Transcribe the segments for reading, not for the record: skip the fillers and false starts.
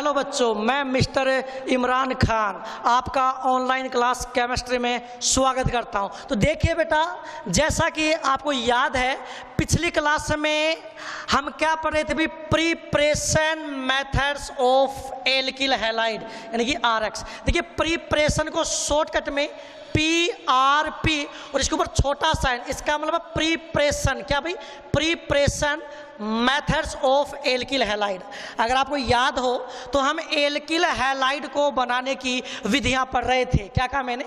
Hello बच्चों, मैं mister Imran Khan आपका ऑनलाइन क्लास केमिस्ट्री में स्वागत करता हूं। तो देखिए बेटा, जैसा कि आपको याद है पिछली क्लास में हम क्या पढ़ रहे थे भी, preparation methods of alkyl halide यानी कि आरएक्स। देखिए प्रिपरेशन को शॉर्टकट में PRP और इसके ऊपर छोटा साइन, इसका मतलब प्रिपरेशन। क्या भाई? Preparation methods of alkyl halide. अगर आपको याद हो तो हम एल्किल हैलाइड को बनाने की विधियां पढ़ रहे थे। क्या कहा मैंने?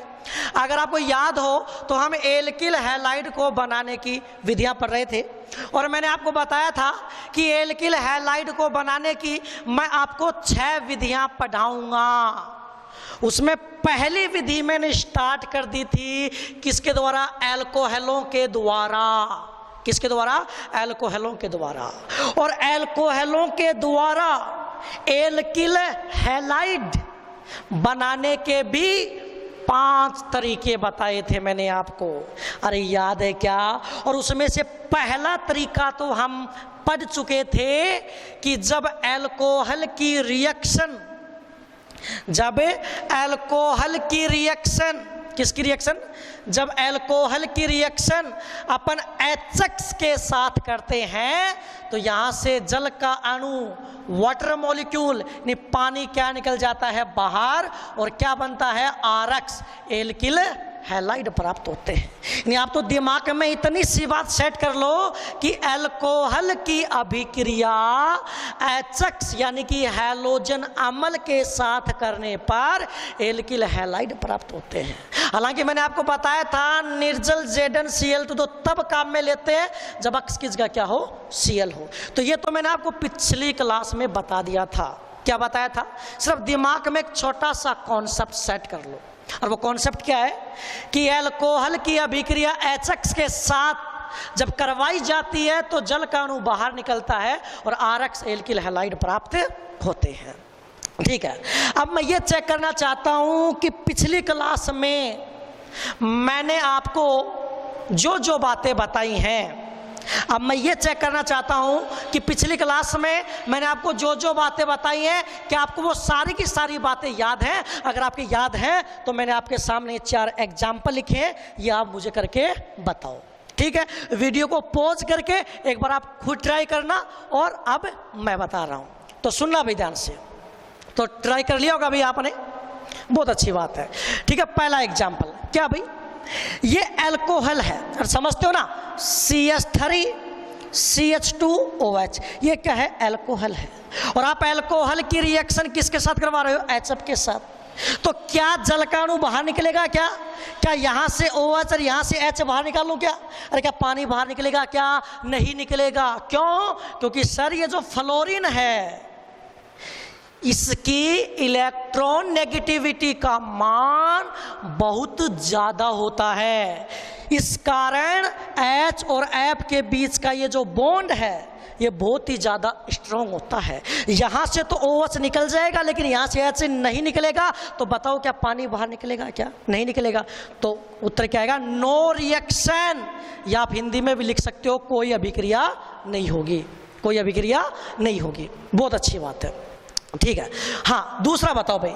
अगर आपको याद हो तो हम एल्किल हैलाइड को बनाने की विधियां पढ़ रहे थे और मैंने आपको बताया था कि एल्किल हैलाइड को बनाने की मैं आपको 6 विधियां पढ़ाऊंगा। उसमें पहली विधि मैंने स्टार्ट कर दी थी किसके द्वारा? एल्कोहलों के द्वारा। किसके द्वारा? एल्कोहलों के द्वारा। और एल्कोहलों के द्वारा एल्किल हैलाइड बनाने के भी 5 तरीके बताए थे मैंने आपको। अरे याद है क्या? और उसमें से पहला तरीका तो हम पढ़ चुके थे कि जब एल्कोहल की रिएक्शन, जब एल्कोहल की रिएक्शन, किसकी रिएक्शन? जब एल्कोहल की रिएक्शन अपन HX के साथ करते हैं तो यहां से जल का अणु, वाटर मॉलिक्यूल यानी पानी, क्या निकल जाता है बाहर और क्या बनता है? RX एल्किल हैलाइड प्राप्त होते हैं। यानी आप तो दिमाग में इतनी सी बात सेट कर लो कि एल्कोहल की अभिक्रिया HX यानी कि हैलोजन अम्ल के साथ करने पर एल्किल हैलाइड प्राप्त होते हैं। हालांकि मैंने आपको बताया था निर्जल ZnCl2 तो तब काम में लेते हैं जब अक्स की जगह क्या हो? Cl हो। तो ये तो मैंने आपको पिछली क्लास में बता दिया था। क्या बताया था? सिर्फ दिमाग में एक छोटा सा कॉन्सेप्ट सेट कर लो। और वो कॉन्सेप्ट क्या है कि एल्कोहल की अभिक्रिया HX के साथ जब करवाई जाती है तो जल का अणु बाहर निकलता है और RX एल्किल हैलाइड प्राप्त होते हैं। ठीक है, अब मैं ये चेक करना चाहता हूं कि पिछली क्लास में मैंने आपको जो जो बातें बताई हैं, अब मैं ये चेक करना चाहता हूं कि पिछली क्लास में मैंने आपको जो जो बातें बताई हैं कि आपको वो सारी की सारी बातें याद हैं। अगर आपके याद हैं तो मैंने आपके सामने 4 एग्जाम्पल लिखे हैं, ये आप मुझे करके बताओ। ठीक है, वीडियो को पॉज करके एक बार आप खुद ट्राई करना और अब मैं बता रहा हूं तो सुनना भी ध्यान से। तो ट्राई कर लिया होगा भाई आपने, बहुत अच्छी बात है। ठीक है, पहला एग्जाम्पल क्या भाई? ये एल्कोहल है और समझते हो ना, CH3 CH2OH, ये क्या है? एल्कोहल है। और आप एल्कोहल की रिएक्शन किसके साथ करवा रहे हो? HF के साथ। तो क्या जल का अणु बाहर निकलेगा? क्या क्या यहां से OH और यहां से H बाहर निकालूं क्या? अरे क्या पानी बाहर निकलेगा? क्या नहीं निकलेगा। क्यों? क्योंकि सर ये जो फ्लोरीन है इसकी इलेक्ट्रॉन नेगेटिविटी का मान बहुत ज़्यादा होता है। इस कारण H और F के बीच का ये जो बॉन्ड है ये बहुत ही ज़्यादा स्ट्रॉन्ग होता है। यहाँ से तो OH निकल जाएगा लेकिन यहाँ से H नहीं निकलेगा। तो बताओ क्या पानी बाहर निकलेगा? क्या नहीं निकलेगा। तो उत्तर क्या आएगा? नो रिएक्शन, या आप हिंदी में भी लिख सकते हो कोई अभिक्रिया नहीं होगी, कोई अभिक्रिया नहीं होगी। बहुत अच्छी बात है। ठीक है, हाँ दूसरा बताओ भाई,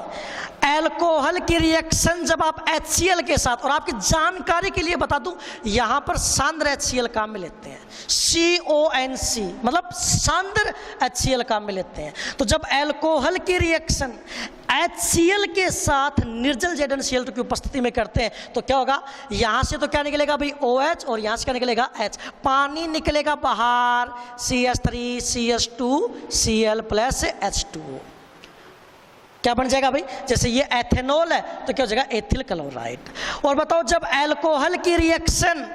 एल्कोहल की रिएक्शन जब आप HCl के साथ, और आपकी जानकारी के लिए बता दूं यहां पर सांद्र HCl काम में लेते हैं, CONC मतलब सांद्र HCl काम में लेते हैं। तो जब एल्कोहल की रिएक्शन HCl के साथ निर्जल ZnCl2 की उपस्थिति में करते हैं तो क्या होगा? यहां से तो क्या निकलेगा भाई? OH और यहां से क्या निकलेगा? H। पानी निकलेगा बाहर, CH3 CH2Cl प्लस H2O। क्या बन जाएगा भाई? जैसे ये एथेनॉल है तो क्या हो जाएगा? Ethyl chloride. और बताओ जब एल्कोहल की रिएक्शन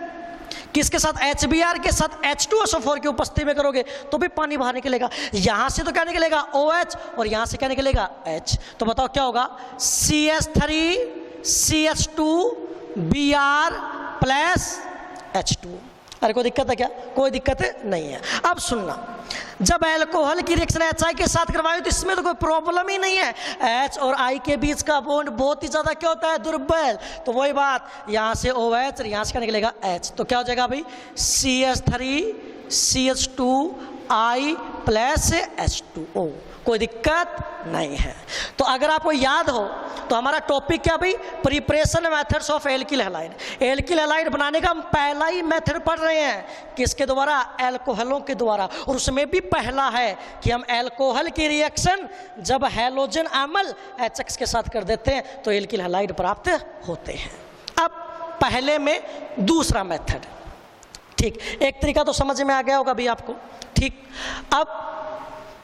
किसके साथ? HBr के साथ H2SO4 की उपस्थिति में करोगे तो भी पानी बाहर निकलेगा। यहां से तो क्या निकलेगा? OH और यहां से क्या निकलेगा? H। तो बताओ क्या होगा? CH3 CH2Br plus H2। अरे कोई दिक्कत है क्या? कोई दिक्कत नहीं है। अब सुनना, जब एल्कोहल की रिएक्शन HI के साथ करवाई तो इसमें तो कोई प्रॉब्लम ही नहीं है। H और I के बीच का बॉन्ड बहुत ही ज्यादा क्या होता है? दुर्बल। तो वही बात, यहां से OH और यहां से क्या निकलेगा? H। तो क्या हो जाएगा भाई? CH3 CH2I plus H2O। कोई दिक्कत नहीं है। तो अगर आपको याद हो तो हमारा टॉपिक क्या भाई, preparation methods of alkyl halide. Alkyl halide बनाने का हम पहला ही मेथड पढ़ रहे हैं, किसके द्वारा, एल्कोहलों के द्वारा। और उसमें भी पहला है कि हम एल्कोहल की रिएक्शन जब हैलोजन अम्ल HX के साथ कर देते हैं तो एल्किल हैलाइड प्राप्त होते हैं। अब पहले में दूसरा मेथड, ठीक, एक तरीका तो समझ में आ गया होगा भाई आपको, ठीक। अब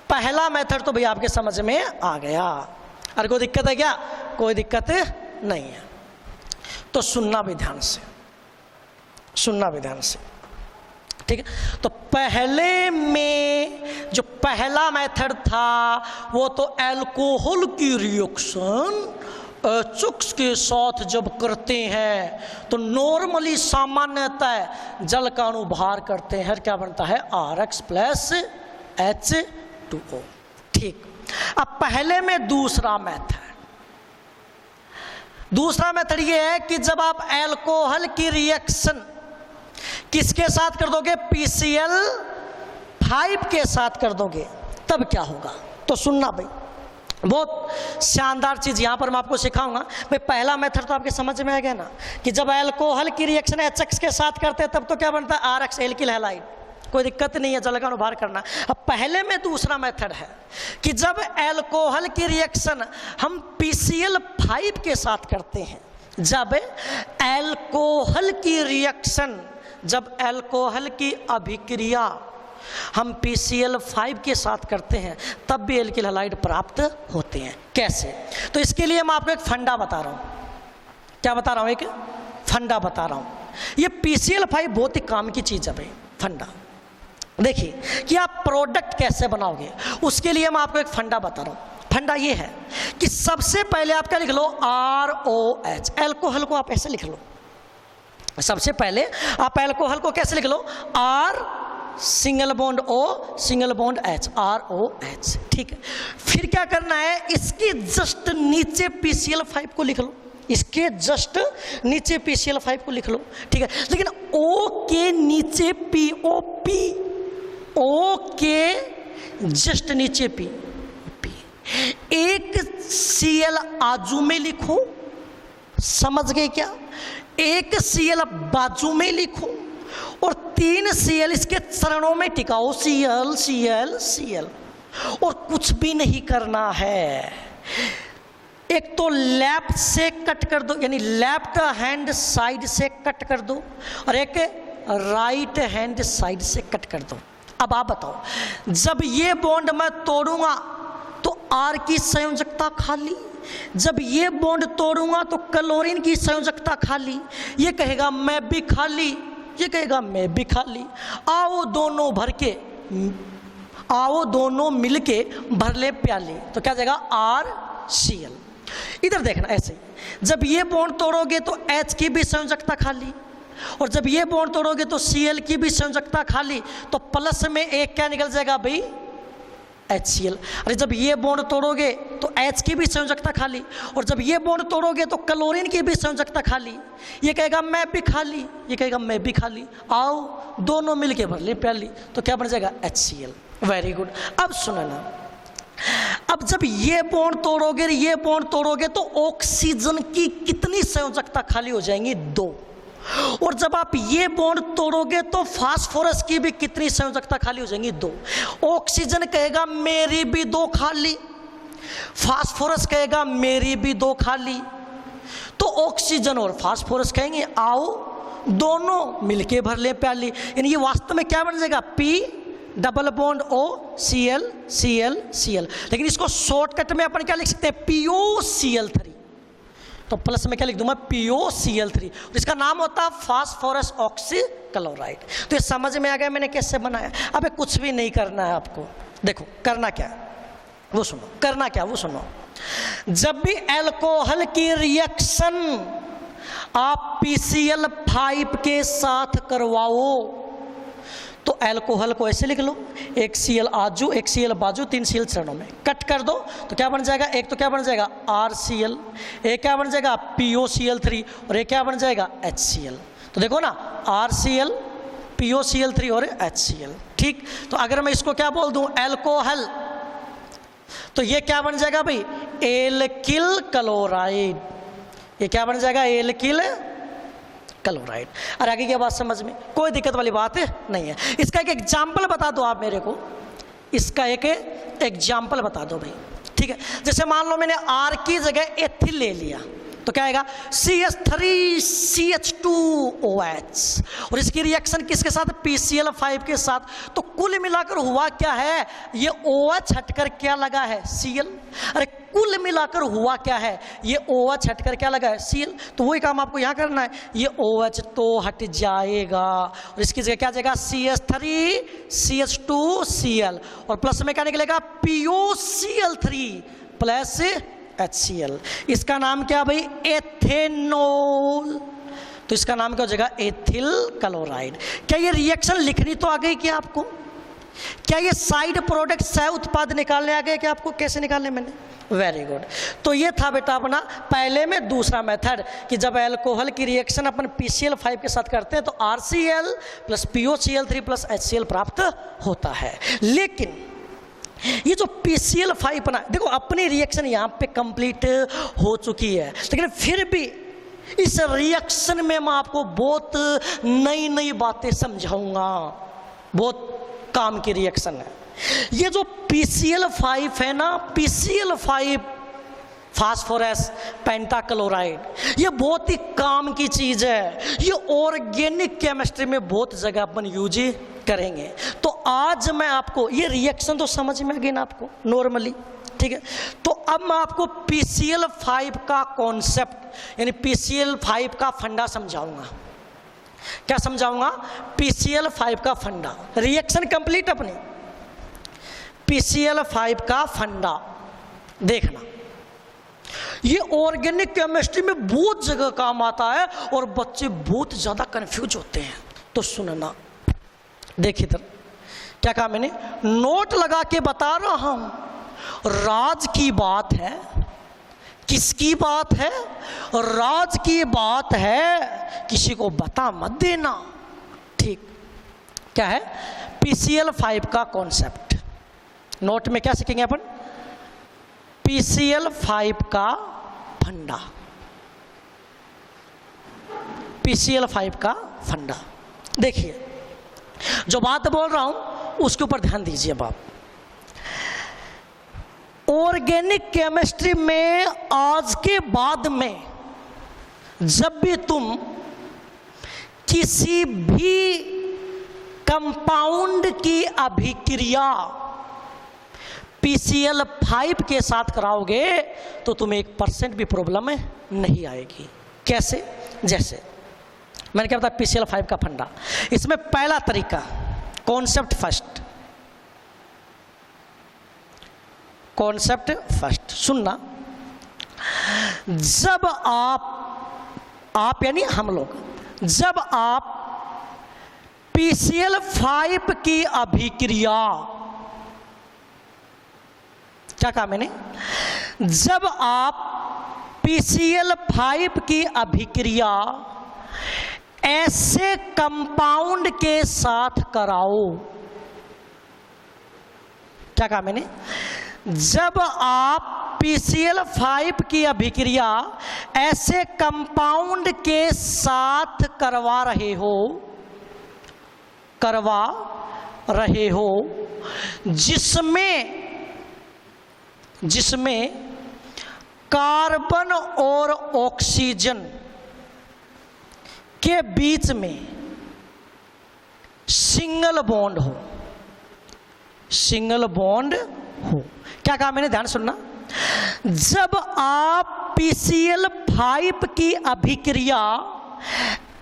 पहला मेथड तो भाई आपके समझ में आ गया, और कोई दिक्कत है क्या, कोई दिक्कत नहीं है। तो सुनना भी ध्यान से, सुनना भी ध्यान से, ठीक है। तो पहले में जो पहला मेथड था वो तो अल्कोहल की रिएक्शन HX के साथ जब करते हैं तो नॉर्मली सामान्यतः जल का अणु बाहर करते हैं, क्या बनता है, RX प्लस H2O, ठीक। अब पहले में दूसरा मेथड ये है कि जब आप अल्कोहल की रिएक्शन किसके साथ कर दोगे, PCl5 के साथ कर दोगे, तब क्या होगा। तो सुनना भाई, बहुत शानदार चीज़ यहाँ पर मैं आपको सिखाऊंगा भाई। पहला मेथड तो आपके समझ में आ गया ना कि जब अल्कोहल की रिएक्शन HX के साथ करते हैं तब तो क्या बनता है, RX एल्किल हैलाइड, कोई दिक्कत नहीं है, जल का अणु बाहर करना। अब पहले में दूसरा मेथड है कि जब अल्कोहल की रिएक्शन हम PCl5 के साथ करते हैं, जब अल्कोहल की रिएक्शन, जब अल्कोहल की अभिक्रिया हम PCl5 के साथ करते हैं तब भी एल्किल हैलाइड प्राप्त होते हैं। कैसे, तो इसके लिए मैं आपको एक फंडा बता रहा हूँ। क्या बता रहा हूँ, एक फंडा बता रहा हूँ। ये PCl5 बहुत ही काम की चीज़ है भाई, फंडा। देखिए कि आप प्रोडक्ट कैसे बनाओगे, उसके लिए मैं आपको एक फंडा बता रहा हूँ। फंडा ये है कि सबसे पहले आप क्या लिख लो, ROH, अल्कोहल को आप ऐसे लिख लो। सबसे पहले आप अल्कोहल को कैसे लिख लो, R single bond O single bond H, ROH, ठीक है। फिर क्या करना है, इसके जस्ट नीचे PCl5 को लिख लो, इसके जस्ट नीचे PCl5 को लिख लो, ठीक है। लेकिन O के नीचे POP, O के जस्ट नीचे P, एक Cl आजू में लिखो, समझ गए क्या, एक Cl बाजू में लिखो और 3 Cl इसके चरणों में टिकाओ, Cl Cl Cl, और कुछ भी नहीं करना है। एक तो लेफ्ट से कट कर दो, यानी लेफ्ट हैंड साइड से कट कर दो, और एक राइट हैंड साइड से कट कर दो। अब आप बताओ, जब ये बॉन्ड मैं तोड़ूंगा तो R की संयोजकता खाली, जब ये बॉन्ड तोड़ूंगा तो क्लोरीन की संयोजकता खाली, ये कहेगा मैं भी खाली, ये कहेगा मैं भी खाली। आओ दोनों भर के, आओ दोनों मिलके भर ले प्याली, तो क्या जाएगा, RCl। इधर देखना ऐसे ही, जब ये बॉन्ड तोड़ोगे तो H की भी संयोजकता खाली, और जब ये बॉन्ड तोड़ोगे तो Cl की भी संयोजकता खाली, तो प्लस में एक क्या निकल जाएगा भाई, HCl। अरे जब ये बॉन्ड तोड़ोगे तो H की भी संयोजकता खाली, और जब ये बॉन्ड तोड़ोगे तो क्लोरीन की भी संयोजकता खाली, ये कहेगा मैं भी खाली, ये कहेगा मैं भी खाली, आओ दोनों मिलके भर ले प्याली, तो क्या बन जाएगा, HCl। Very good. अब सुनो ना, अब जब ये बॉन्ड तोड़ोगे, ये बॉन्ड तोड़ोगे तो ऑक्सीजन की कितनी संयोजकता खाली हो जाएंगी, 2, और जब आप ये बॉन्ड तोड़ोगे तो फास्फोरस की भी कितनी संयोजकता खाली हो जाएंगी, 2। ऑक्सीजन कहेगा मेरी भी 2 खाली, फास्फोरस कहेगा मेरी भी 2 खाली, तो ऑक्सीजन और फास्फोरस कहेंगे आओ दोनों मिलके भर ले प्याली, यानी ये वास्तव में क्या बन जाएगा, P double bond O Cl Cl Cl। लेकिन इसको शॉर्टकट में अपन क्या लिख सकते हैं, POCl3, तो प्लस में क्या लिख दूं मैं, POCl3, और इसका नाम होता है फास्फोरस ऑक्सीक्लोराइड। तो ये समझ में आ गया मैंने कैसे बनाया। अबे कुछ भी नहीं करना है आपको, देखो करना क्या है वो सुनो, करना क्या वो सुनो। जब भी अल्कोहल की रिएक्शन आप PCl5 के साथ करवाओ तो अल्कोहल को ऐसे लिख लो, एक Cl आजू, एक Cl बाजू, 3 Cl चरणों में कट कर दो, तो क्या बन जाएगा, एक तो क्या बन जाएगा RCl, एक क्या बन जाएगा POCl3, और एक क्या बन जाएगा HCl। तो देखो ना, RCl POCl3 और HCl, ठीक। तो अगर मैं इसको क्या बोल दूं, अल्कोहल तो ये क्या बन जाएगा भाई, एल्किल क्लोराइड। ये क्या बन जाएगा, एल्किल क्लोराइड। और आगे की बात समझ में कोई दिक्कत वाली बात नहीं है। इसका एक एग्जाम्पल बता दो आप मेरे को, इसका एक एग्जाम्पल बता दो भाई, ठीक है। जैसे मान लो मैंने R की जगह एथिल ले लिया तो क्या आएगा, CH3CH2OH, और इसकी रिएक्शन किसके साथ, PCl5 के साथ। तो कुल मिलाकर हुआ क्या है, ये OH हटकर क्या लगा है, Cl। अरे कुल मिलाकर हुआ क्या है, ये OH हटकर क्या लगा है, Cl। तो वही काम आपको यहाँ करना है, ये OH तो हट जाएगा और इसकी जगह क्या जाएगा, CH3CH2Cl, और प्लस में क्या निकलेगा, POCl3 प्लस HCl। इसका नाम क्या भाई, एथेनॉल। तो इसका नाम क्या हो जाएगा, एथिल क्लोराइड। क्या ये रिएक्शन लिखनी तो आ गई क्या आपको? क्या ये साइड प्रोडक्ट सह उत्पाद निकालने आ गए क्या आपको? कैसे निकालने मैंने, वेरी गुड। तो ये था बेटा अपना पहले में दूसरा मेथड कि जब अल्कोहल की रिएक्शन अपन PCl5 के साथ करते हैं तो RCl plus POCl3 plus HCl प्राप्त होता है। लेकिन ये जो PCl5 बना, देखो अपनी रिएक्शन यहाँ पे कंप्लीट हो चुकी है, लेकिन फिर भी इस रिएक्शन में मैं आपको बहुत नई नई बातें समझाऊंगा, बहुत काम की रिएक्शन है। ये जो PCl5 है ना, PCl5 फास्फोरस पेंटाक्लोराइड, ये बहुत ही काम की चीज है। ये ऑर्गेनिक केमिस्ट्री में बहुत जगह अपन यूज करेंगे। तो आज मैं आपको ये रिएक्शन तो समझ में आ गई ना आपको नॉर्मली, ठीक है। तो अब मैं आपको PCl5 का कॉन्सेप्ट यानी PCl5 का फंडा समझाऊंगा। क्या समझाऊंगा, PCl5 का फंडा। रिएक्शन कंप्लीट अपनी, PCl5 का फंडा देखना। ये ऑर्गेनिक केमिस्ट्री में बहुत जगह काम आता है और बच्चे बहुत ज्यादा कंफ्यूज होते हैं। तो सुनना, देखिए इधर क्या कहा मैंने, नोट लगा के बता रहा हूं, राज की बात है। किसकी बात है, राज की बात है, किसी को बता मत देना, ठीक। क्या है, PCl5 का कॉन्सेप्ट। नोट में क्या सीखेंगे अपन, PCl5 का फंडा, PCl5 का फंडा। देखिए जो बात बोल रहा हूं उसके ऊपर ध्यान दीजिए बाप। ऑर्गेनिक केमिस्ट्री में आज के बाद में जब भी तुम किसी भी कंपाउंड की अभिक्रिया PCl5 के साथ कराओगे तो तुम्हें 1% भी प्रॉब्लम नहीं आएगी। कैसे, जैसे मैंने क्या बताया, PCl5 का फंडा। इसमें पहला तरीका, कॉन्सेप्ट फर्स्ट, कॉन्सेप्ट फर्स्ट सुनना। जब आप यानी हम लोग, जब आप PCl5 की अभिक्रिया, क्या कहा मैंने, जब आप PCl5 की अभिक्रिया ऐसे कंपाउंड के साथ कराओ, क्या कहा मैंने, जब आप PCl5 की अभिक्रिया ऐसे कंपाउंड के साथ करवा रहे हो जिसमें कार्बन और ऑक्सीजन के बीच में सिंगल बॉन्ड हो, सिंगल बॉन्ड हो। क्या कहा मैंने, ध्यान सुनना। जब आप PCl5 की अभिक्रिया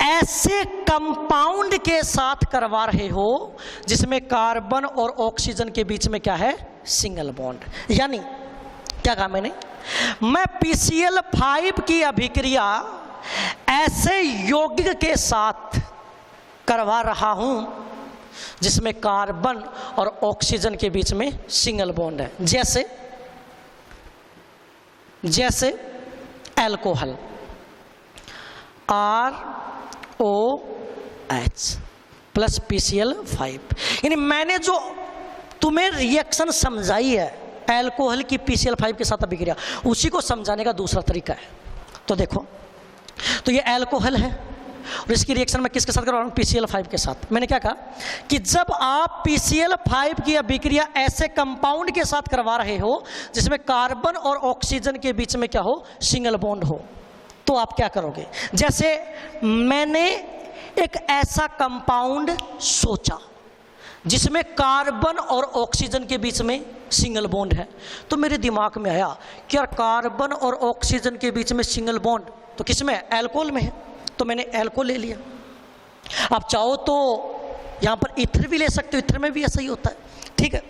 ऐसे कंपाउंड के साथ करवा रहे हो जिसमें कार्बन और ऑक्सीजन के बीच में क्या है, सिंगल बॉन्ड, यानी क्या कहा मैंने, मैं PCl5 की अभिक्रिया ऐसे यौगिक के साथ करवा रहा हूं जिसमें कार्बन और ऑक्सीजन के बीच में सिंगल बॉन्ड है। जैसे अल्कोहल ROH प्लस PCl5। यानी मैंने जो तुम्हें रिएक्शन समझाई है एल्कोहल की PCl5 के साथ अभिक्रिया, उसी को समझाने का दूसरा तरीका है। तो देखो, तो ये एल्कोहल है और इसकी रिएक्शन मैं किसके साथ करवा रहा हूँ? PCl5 के साथ। मैंने क्या कहा कि जब आप PCl5 की अभिक्रिया ऐसे कंपाउंड के साथ करवा रहे हो जिसमें कार्बन और ऑक्सीजन के बीच में क्या हो? सिंगल बॉन्ड हो, तो आप क्या करोगे? जैसे मैंने एक ऐसा कंपाउंड सोचा जिसमें कार्बन और ऑक्सीजन के बीच में सिंगल बॉन्ड है, तो मेरे दिमाग में आया कि यार कार्बन और ऑक्सीजन के बीच में सिंगल बॉन्ड तो किसमें है? एल्कोहल में है। तो मैंने एल्कोहल ले लिया। आप चाहो तो यहाँ पर ईथर भी ले सकते हो, ईथर में भी ऐसा ही होता है, ठीक है।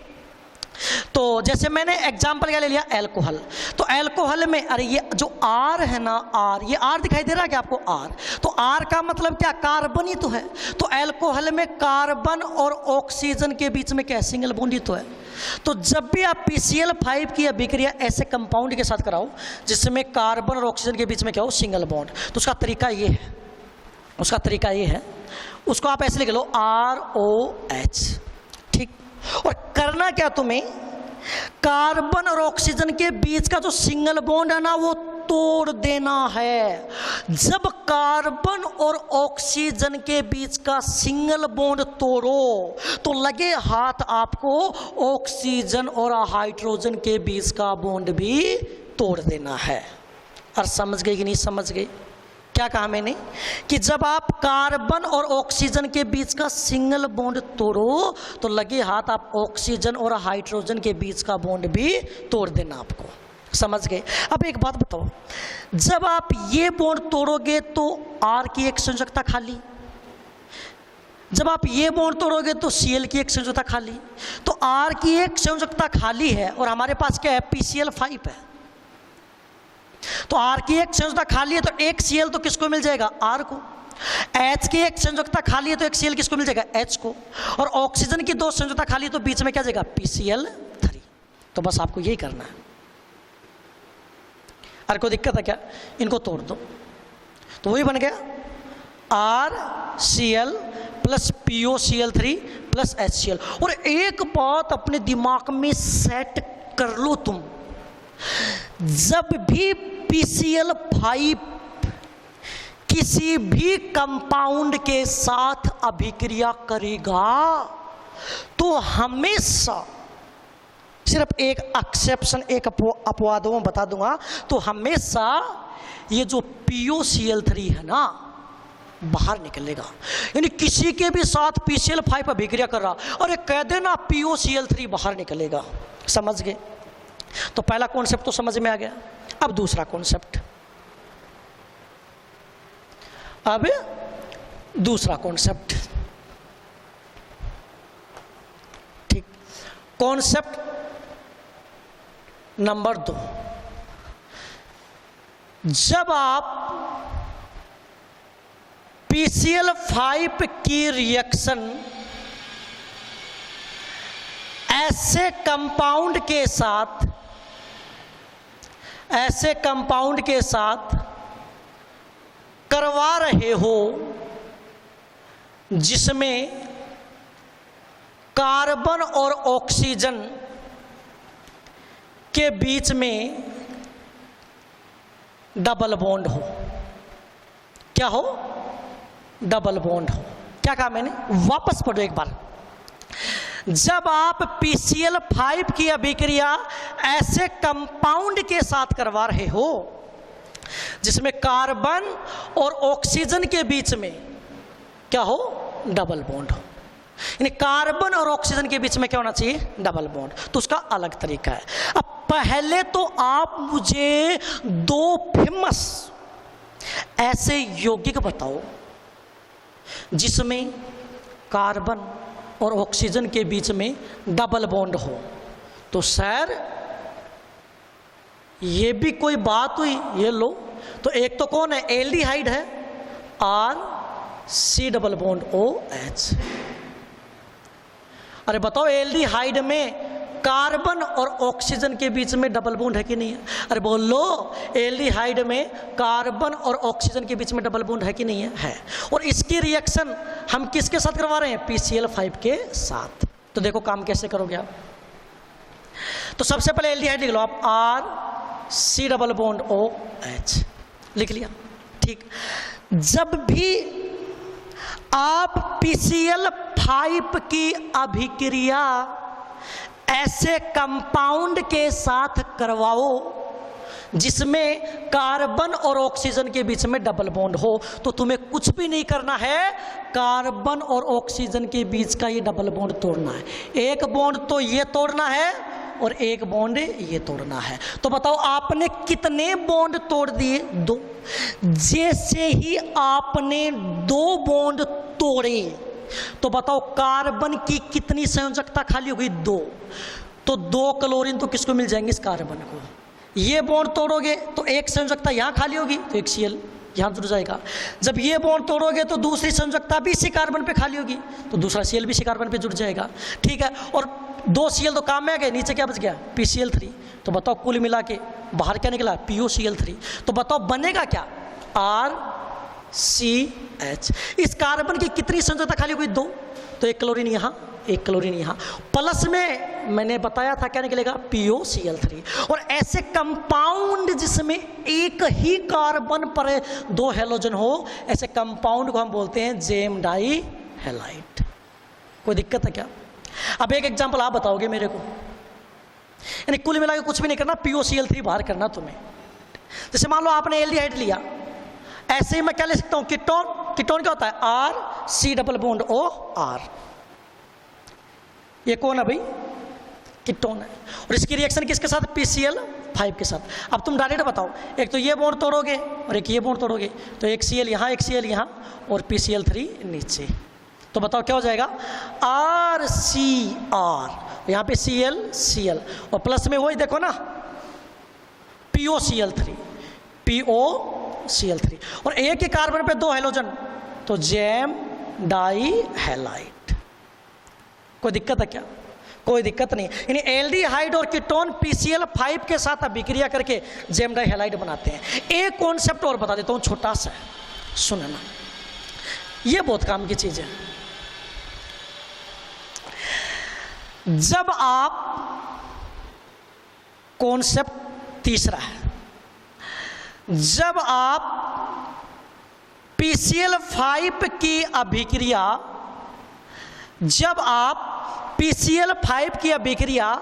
तो जैसे मैंने एग्जाम्पल क्या ले लिया? एल्कोहल। तो एल्कोहल में, अरे ये जो आर है ना, आर, ये आर दिखाई दे रहा है क्या आपको? आर, तो आर का मतलब क्या? कार्बन ही तो है। तो एल्कोहल में कार्बन और ऑक्सीजन के बीच में क्या? सिंगल बॉन्ड ही तो है। तो जब भी आप PCl5 की अभिक्रिया ऐसे कंपाउंड के साथ कराओ जिसमें कार्बन और ऑक्सीजन के बीच में क्या हो? सिंगल बॉन्ड, तो उसका तरीका ये है, उसका तरीका ये है, उसको आप ऐसे लिख लो ROH, ठीक। और करना क्या तुम्हें? कार्बन और ऑक्सीजन के बीच का जो सिंगल बॉन्ड है ना, वो तोड़ देना है। जब कार्बन और ऑक्सीजन के बीच का सिंगल बॉन्ड तोड़ो तो लगे हाथ आपको ऑक्सीजन और हाइड्रोजन के बीच का बॉन्ड भी तोड़ देना है। और समझ गए कि नहीं समझ गए? क्या कहा मैंने कि जब आप कार्बन और ऑक्सीजन के बीच का सिंगल बॉन्ड तोड़ो तो लगे हाथ आप ऑक्सीजन और हाइड्रोजन के बीच का बॉन्ड भी तोड़ देना आपको। समझ गए? अब एक बात बताओ, जब आप ये बॉन्ड तोड़ोगे तो R की एक संयोजकता खाली, जब आप ये बॉन्ड तोड़ोगे तो Cl की एक संयोजकता खाली। तो R की एक संयोजकता खाली है और हमारे पास क्या है? PCl5 है। तो R की एक संयोजकता खाली है तो एक Cl तो किसको मिल जाएगा? R को। H की एक संयोजकता खाली है तो एक Cl किसको मिल जाएगा? H को। और ऑक्सीजन की दो संयोजकता खाली है तो बीच में क्या जाएगा? PCl3। तो बस आपको यही करना है। अरे कोई दिक्कत है क्या? इनको तोड़ दो तो वही बन गया RCl plus POCl3 plus HCl। और एक बात अपने दिमाग में सेट कर लो तुम, जब भी PCl5 किसी भी कंपाउंड के साथ अभिक्रिया करेगा तो हमेशा, सिर्फ एक एक्सेप्शन, एक अपवाद में बता दूंगा, तो हमेशा ये जो POCl3 है ना बाहर निकलेगा। यानी किसी के भी साथ PCl5 अभिक्रिया कर रहा और एक कह देना POCl3 बाहर निकलेगा। समझ गए? तो पहला कॉन्सेप्ट तो समझ में आ गया। अब दूसरा कॉन्सेप्ट, अब दूसरा कॉन्सेप्ट, ठीक। कॉन्सेप्ट नंबर 2, जब आप PCl5 की रिएक्शन ऐसे कंपाउंड के साथ, ऐसे कंपाउंड के साथ करवा रहे हो जिसमें कार्बन और ऑक्सीजन के बीच में डबल बॉन्ड हो, क्या हो? डबल बॉन्ड हो। क्या कहा मैंने? वापस पढ़ो एक बार। जब आप PCl5 की अभिक्रिया ऐसे कंपाउंड के साथ करवा रहे हो जिसमें कार्बन और ऑक्सीजन के बीच में क्या हो? डबल बॉन्ड हो। यानी कार्बन और ऑक्सीजन के बीच में क्या होना चाहिए? Double bond. तो उसका अलग तरीका है। अब पहले तो आप मुझे 2 फेमस ऐसे यौगिक बताओ जिसमें कार्बन और ऑक्सीजन के बीच में डबल बॉन्ड हो। तो सर ये भी कोई बात हुई? ये लो, तो एक तो कौन है? एल्डिहाइड है, RC डबल बॉन्ड OH। अरे बताओ, एल्डिहाइड में कार्बन और ऑक्सीजन के बीच में डबल बॉन्ड है कि नहीं है? अरे बोलो, एल्डिहाइड में कार्बन और ऑक्सीजन के बीच में डबल बॉन्ड है कि नहीं है? है। और इसकी रिएक्शन हम किसके साथ करवा रहे हैं? PCl5 के साथ। तो देखो काम कैसे करोगे आप। तो सबसे पहले एल्डिहाइड लिख लो आप, R C double bond O H, लिख लिया। ठीक, जब भी आप PCl5 की अभिक्रिया ऐसे कंपाउंड के साथ करवाओ जिसमें कार्बन और ऑक्सीजन के बीच में डबल बॉन्ड हो, तो तुम्हें कुछ भी नहीं करना है, कार्बन और ऑक्सीजन के बीच का ये डबल बॉन्ड तोड़ना है। एक बॉन्ड तो ये तोड़ना है और एक बॉन्ड ये तोड़ना है। तो बताओ आपने कितने बॉन्ड तोड़ दिए? 2। जैसे ही आपने 2 बॉन्ड तोड़े तो बताओ कार्बन की कितनी संयोजकता खाली हो गई? 2। तो 2 क्लोरीन तो किसको मिल जाएंगे? इस कार्बन को। ये बॉन्ड तोड़ोगे तो एक संयोजकता यहाँ खाली होगी, तो एक Cl यहाँ जुड़ जाएगा। जब ये बॉन्ड तोड़ोगे तो दूसरी संयोजकता भी इसी कार्बन पे खाली होगी, तो दूसरा Cl भी इसी कार्बन पे जुड़ जाएगा। ठीक है, और 2 Cl तो काम में आ गए, नीचे क्या बच गया? PCl3। तो बताओ कुल मिला के बाहर क्या निकला? POCl3। तो बताओ बनेगा क्या? RCH। इस कार्बन की कितनी संयोजकता खाली हुई? 2। तो एक क्लोरीन यहाँ, एक क्लोरीन यहाँ, प्लस में मैंने बताया था क्या निकलेगा? POCl3। और ऐसे कंपाउंड जिसमें एक ही कार्बन पर 2 हैलोजन हो, ऐसे कंपाउंड को हम बोलते हैं जेम डाई हैलाइड। कोई दिक्कत है क्या? अब एक एग्जांपल आप बताओगे मेरे को, यानी कुल मिला के कुछ भी नहीं करना, POCl3 बाहर करना तुम्हें। जैसे मान लो आपने एल्डिहाइड लिया, ऐसे ही मैं क्या ले सकता हूँ? कीटोन। कीटोन क्या होता है? RC double bond OR। ये कौन है भाई? कीटोन है। और इसकी रिएक्शन किसके साथ? PCl5 के साथ। अब तुम डायरेक्ट बताओ, एक तो ये बॉन्ड तोड़ोगे और एक ये बॉन्ड तोड़ोगे, तो एक Cl यहाँ, एक Cl यहाँ और PCl3 नीचे। तो बताओ क्या हो जाएगा? RCR, यहाँ पे Cl और प्लस में वही देखो ना POCl3 और एक ही कार्बन पे 2 हैलोजन, तो जेम डाई हैलाइड। कोई दिक्कत है क्या? कोई दिक्कत नहीं। यानी एल्डिहाइड और कीटोन PCl5 के साथ अभिक्रिया करके जेम डाई हैलाइड बनाते हैं। एक कॉन्सेप्ट और बता देता हूँ छोटा सा, सुनना, ये बहुत काम की चीज है। जब आप, कॉन्सेप्ट तीसरा है, जब आप PCl5 की अभिक्रिया, जब आप PCl5 की अभिक्रिया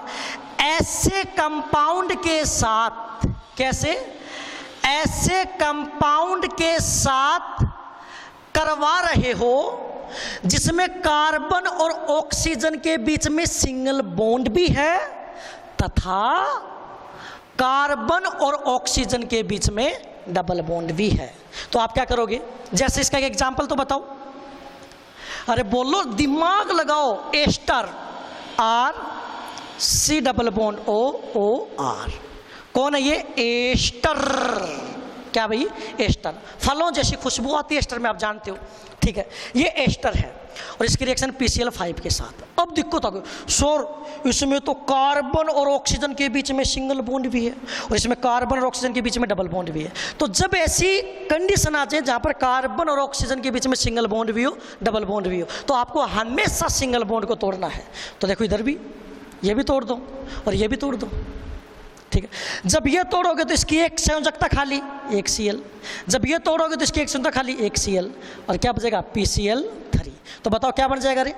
ऐसे कंपाउंड के साथ, कैसे? ऐसे कंपाउंड के साथ करवा रहे हो जिसमें कार्बन और ऑक्सीजन के बीच में सिंगल बॉन्ड भी है तथा कार्बन और ऑक्सीजन के बीच में डबल बॉन्ड भी है, तो आप क्या करोगे? जैसे इसका एक एग्जांपल तो बताओ। अरे बोलो, दिमाग लगाओ। Ester, RC double bond OR। कौन है ये? एस्टर। क्या भाई? एस्टर। फलों जैसी खुशबू आती है एस्टर में, आप जानते हो। ठीक है, ये एस्टर है और इसकी रिएक्शन PCl5 के साथ। अब दिक्कत आ गई, सर इसमें तो कार्बन और ऑक्सीजन के बीच में सिंगल बॉन्ड भी है और इसमें कार्बन और ऑक्सीजन के बीच में डबल बॉन्ड भी है। तो जब ऐसी कंडीशन आ जाए जहाँ पर कार्बन और ऑक्सीजन के बीच में सिंगल बॉन्ड भी हो, डबल बॉन्ड भी हो, तो आपको हमेशा सिंगल बॉन्ड को तोड़ना है। तो देखो इधर भी ये भी तोड़ दो और ये भी तोड़ दो। ठीक है, जब ये तोड़ोगे तो इसकी एक संयोजकता खाली, एक Cl। जब ये तोड़ोगे तो इसकी एक संयोजकता खाली, एक Cl, और क्या बचेगा? PCl3। तो बताओ क्या बन जाएगा? रे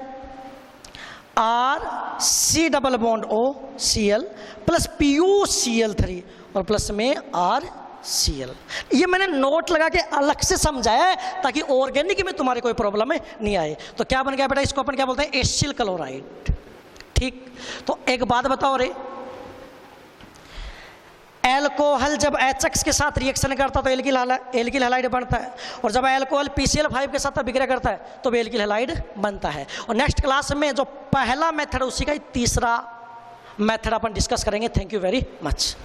RC double bond OCl plus POCl3 और प्लस में RCl। ये मैंने नोट लगा के अलग से समझाया है ताकि ऑर्गेनिक में तुम्हारे कोई प्रॉब्लम नहीं आए। तो क्या बन गया बेटा? इसको अपन क्या बोलते हैं? Acyl chloride. ठीक, तो एक बात बताओ रे, एल्कोहल जब HX के साथ रिएक्शन करता है तो एल्किल हैलाइड बनता है, और जब एल्कोहल PCl5 के साथ अभिक्रिया करता है तो एल्किल हैलाइड बनता है। और नेक्स्ट क्लास में जो पहला मेथड उसी का तीसरा मेथड अपन डिस्कस करेंगे। Thank you very much.